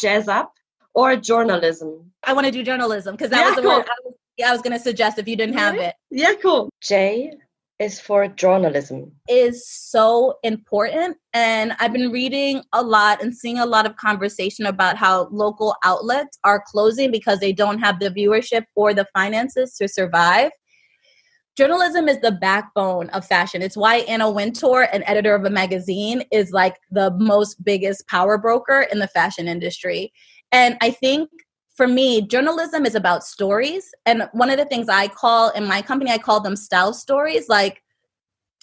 jazz up, or journalism? I want to do journalism because that was the word I was going to suggest if you didn't have it. Yeah, cool. J is for journalism. Is so important. And I've been reading a lot and seeing a lot of conversation about how local outlets are closing because they don't have the viewership or the finances to survive. Journalism is the backbone of fashion. It's why Anna Wintour, an editor of a magazine, is like the most biggest power broker in the fashion industry. And I think for me, journalism is about stories. And one of the things I call in my company, I call them style stories. Like,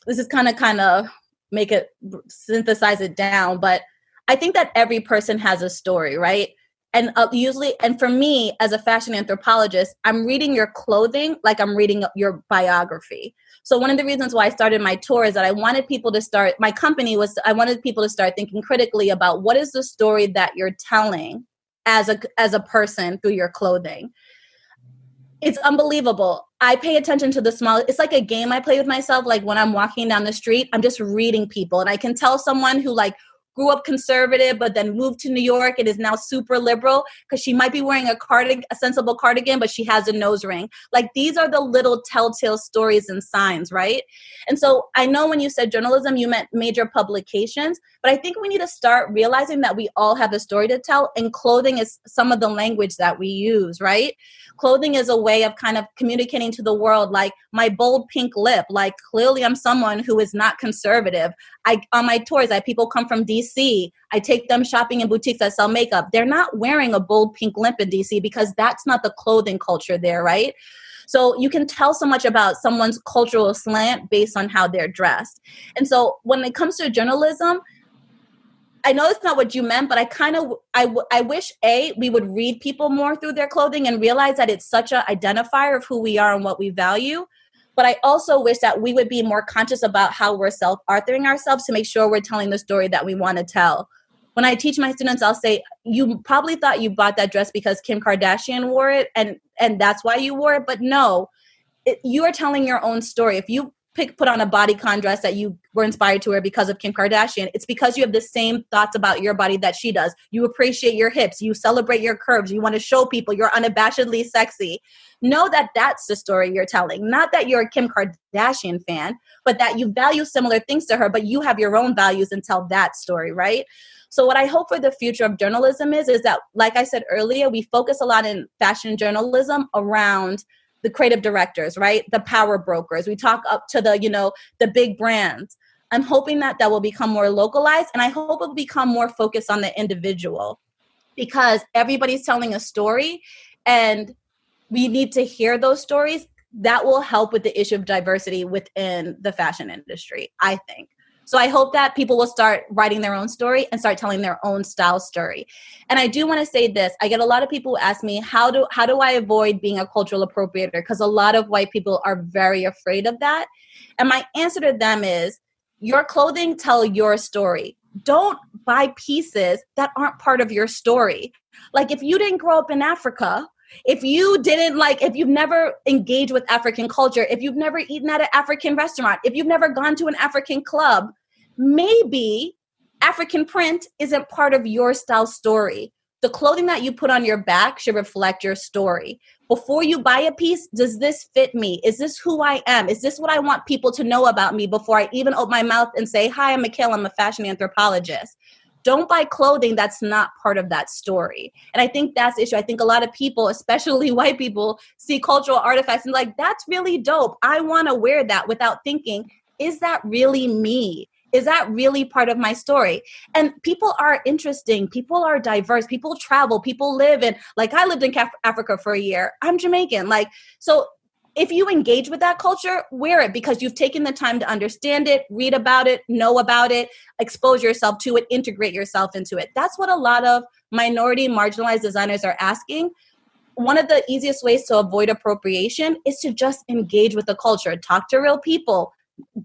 this is kind of make it synthesize it down. But I think that every person has a story, right? And usually, and for me, as a fashion anthropologist, I'm reading your clothing like I'm reading your biography. So one of the reasons why I started my tour is that I wanted people to start, my company was, I wanted people to start thinking critically about what is the story that you're telling as a person through your clothing. It's unbelievable. I pay attention to the small, it's like a game I play with myself. Like when I'm walking down the street, I'm just reading people. And I can tell someone who like grew up conservative, but then moved to New York and is now super liberal because she might be wearing a sensible cardigan, but she has a nose ring. Like these are the little telltale stories and signs, right? And so I know when you said journalism, you meant major publications, but I think we need to start realizing that we all have a story to tell, and clothing is some of the language that we use, right? Clothing is a way of kind of communicating to the world, like my bold pink lip, like clearly I'm someone who is not conservative. On my tours, people come from DC. I take them shopping in boutiques that sell makeup. They're not wearing a bold pink lip in DC because that's not the clothing culture there, right? So you can tell so much about someone's cultural slant based on how they're dressed. And so when it comes to journalism, I know it's not what you meant, but I wish, we would read people more through their clothing and realize that it's such an identifier of who we are and what we value. But I also wish that we would be more conscious about how we're self-authoring ourselves to make sure we're telling the story that we want to tell. When I teach my students, I'll say, you probably thought you bought that dress because Kim Kardashian wore it and that's why you wore it. But no, you are telling your own story. If you put on a bodycon dress that you were inspired to wear because of Kim Kardashian, it's because you have the same thoughts about your body that she does. You appreciate your hips. You celebrate your curves. You want to show people you're unabashedly sexy. Know that that's the story you're telling. Not that you're a Kim Kardashian fan, but that you value similar things to her, but you have your own values and tell that story, right? So what I hope for the future of journalism is that, like I said earlier, we focus a lot in fashion journalism around the creative directors, right? The power brokers. We talk up to the big brands. I'm hoping that will become more localized, and I hope it will become more focused on the individual, because everybody's telling a story and we need to hear those stories. That will help with the issue of diversity within the fashion industry, I think. So I hope that people will start writing their own story and start telling their own style story. And I do want to say this. I get a lot of people who ask me, how do I avoid being a cultural appropriator? Because a lot of white people are very afraid of that. And my answer to them is, your clothing tell your story. Don't buy pieces that aren't part of your story. Like if you didn't grow up in Africa, if you've never engaged with African culture, if you've never eaten at an African restaurant, if you've never gone to an African club, maybe African print isn't part of your style story. The clothing that you put on your back should reflect your story. Before you buy a piece, does this fit me? Is this who I am? Is this what I want people to know about me before I even open my mouth and say, hi, I'm Mikaila, I'm a fashion anthropologist? Don't buy clothing that's not part of that story. And I think that's the issue. I think a lot of people, especially white people, see cultural artifacts and like, that's really dope. I want to wear that, without thinking, is that really me? Is that really part of my story? And people are interesting. People are diverse. People travel. People live in, like I lived in Africa for a year. I'm Jamaican. So if you engage with that culture, wear it because you've taken the time to understand it, read about it, know about it, expose yourself to it, integrate yourself into it. That's what a lot of minority, marginalized designers are asking. One of the easiest ways to avoid appropriation is to just engage with the culture, talk to real people,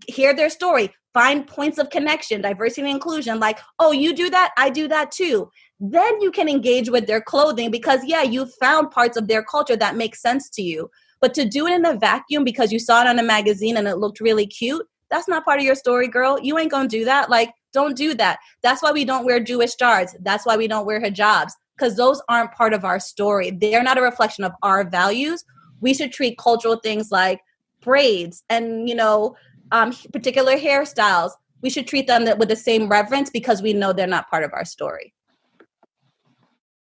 hear their story, find points of connection, diversity and inclusion, like, oh, you do that, I do that too. Then you can engage with their clothing because, yeah, you found parts of their culture that make sense to you. But to do it in a vacuum because you saw it on a magazine and it looked really cute, that's not part of your story, girl. You ain't gonna do that. Like, don't do that. That's why we don't wear Jewish stars. That's why we don't wear hijabs. because those aren't part of our story. They're not a reflection of our values. We should treat cultural things like braids and, particular hairstyles. We should treat them with the same reverence because we know they're not part of our story.